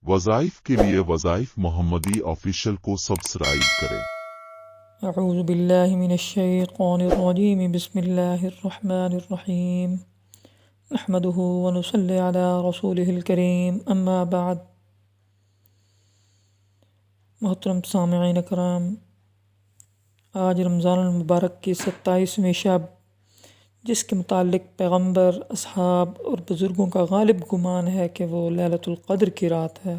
वज़ाइफ के लिए वज़ाइफ मोहम्मदी ऑफिशियल को सब्सक्राइब करें। अऊज़ु बिल्लाहि मिनश्शैतानिर रजीम बिस्मिल्लाहिर रहमानिर रहीम नहमदुहु व नुसल्ली अला रसूलिहिल करीम अम्मा बाद। मोहतरम सामिईन कराम, आज रमज़ानुल मुबारक की 27वीं शब, जिसके मुतालिक पैगम्बर, असहाब और बुज़ुर्गों का गालिब गुमान है कि वो लैलतुल क़द्र की रात है,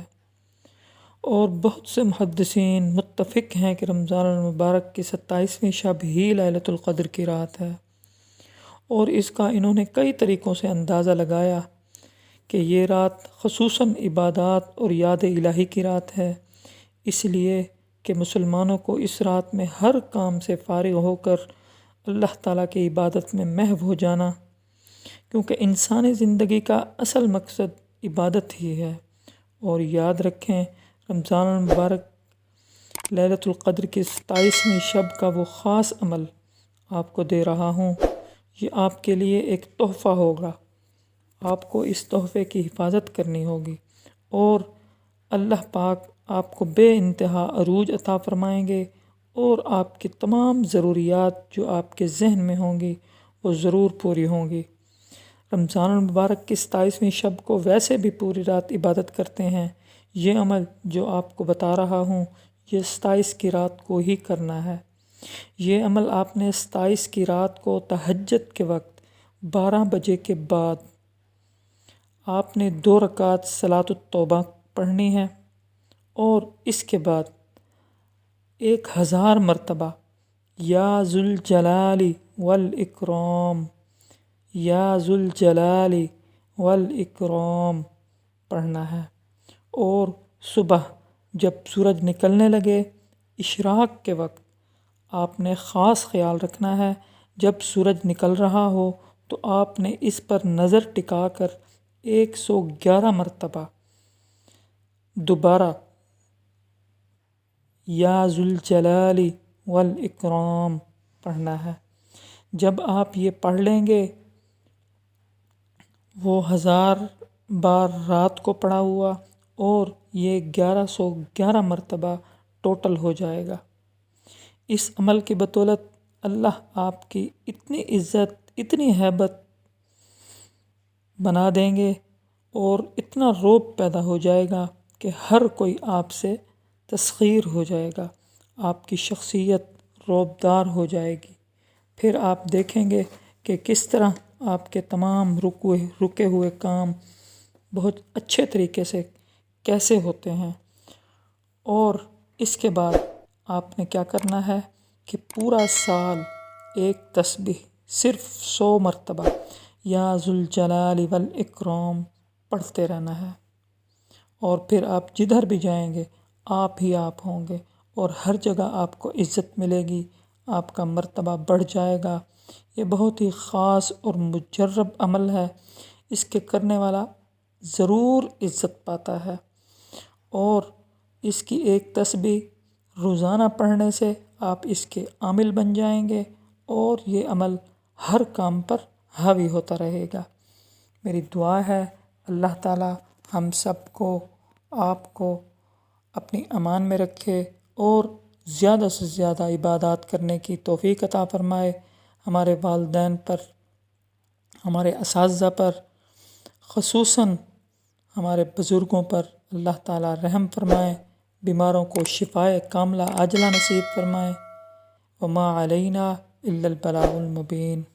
और बहुत से मुहद्दिसीन मुत्तफ़िक हैं कि रमज़ानुल मुबारक की 27वीं शब ही लैलतुल क़द्र की रात है। और इसका इन्होंने कई तरीक़ों से अंदाज़ा लगाया कि ये रात ख़ुसूसन इबादात और याद इलाही की रात है, इसलिए कि मुसलमानों को इस रात में हर काम से फ़ारिग़ होकर अल्लाह ताला की इबादत में महव हो जाना, क्योंकि इंसानी ज़िंदगी का असल मकसद इबादत ही है। और याद रखें, रमज़ानुल मुबारक लैलतुल क़द्र की 27वीं शब का वो ख़ास अमल आपको दे रहा हूँ। ये आपके लिए एक तोहफ़ा होगा, आपको इस तोहफ़े की हिफाजत करनी होगी, और अल्लाह पाक आपको बेइंतहा अरूज अता फ़रमाएंगे, और आपकी तमाम ज़रूरियात जो आपके ज़हन में होंगी वो ज़रूर पूरी होंगी। रमज़ानुल मुबारक की 27वीं शब को वैसे भी पूरी रात इबादत करते हैं। ये अमल जो आपको बता रहा हूँ, ये 27 की रात को ही करना है। ये अमल आपने 27 की रात को तहज्जुद के वक्त 12 बजे के बाद आपने 2 रकात सलातुत तौबा पढ़नी है, और इसके बाद 1000 मरतबा या ज़ुल जलाली वल इकराम, या ज़ुल जलाली वल इकराम पढ़ना है। और सुबह जब सूरज निकलने लगे, इशराक के वक्त आपने ख़ास ख्याल रखना है, जब सूरज निकल रहा हो तो आपने इस पर नज़र टिकाकर 111 मरतबा दोबारा या ज़ुल जलाली वल इकराम पढ़ना है। जब आप ये पढ़ लेंगे, वो 1000 बार रात को पढ़ा हुआ, और ये 1111 मरतबा टोटल हो जाएगा। इस अमल की बदौलत अल्लाह आपकी इतनी इज़्ज़त, इतनी हैबत बना देंगे, और इतना रोब पैदा हो जाएगा कि हर कोई आपसे तस्ख़ीर हो जाएगा, आपकी शख्सियत रोबदार हो जाएगी। फिर आप देखेंगे कि किस तरह आपके तमाम रुके हुए काम बहुत अच्छे तरीके से कैसे होते हैं। और इसके बाद आपने क्या करना है कि पूरा साल एक तस्बीह सिर्फ 100 मरतबा या ज़ुल जलाली वल इकराम पढ़ते रहना है। और फिर आप जिधर भी जाएंगे आप ही आप होंगे, और हर जगह आपको इज़्ज़त मिलेगी, आपका मर्तबा बढ़ जाएगा। ये बहुत ही ख़ास और मुजर्रब अमल है, इसके करने वाला ज़रूर इज़्ज़त पाता है। और इसकी एक तस्बीह रोज़ाना पढ़ने से आप इसके आमिल बन जाएंगे, और ये अमल हर काम पर हावी होता रहेगा। मेरी दुआ है अल्लाह ताला हम सबको, आपको अपनी अमान में रखे, और ज़्यादा से ज़्यादा इबादत करने की तौफ़ीक़ अता फ़रमाए। हमारे वालिदैन पर, हमारे असातिज़ा पर, ख़ुसूसन हमारे बुज़ुर्गों पर अल्लाह ताला रहम फ़रमाए, बीमारों को शिफ़ाए कामिला आजिला नसीब फ़रमाए। वमा अलैना इल्लल बलागुल मुबीन।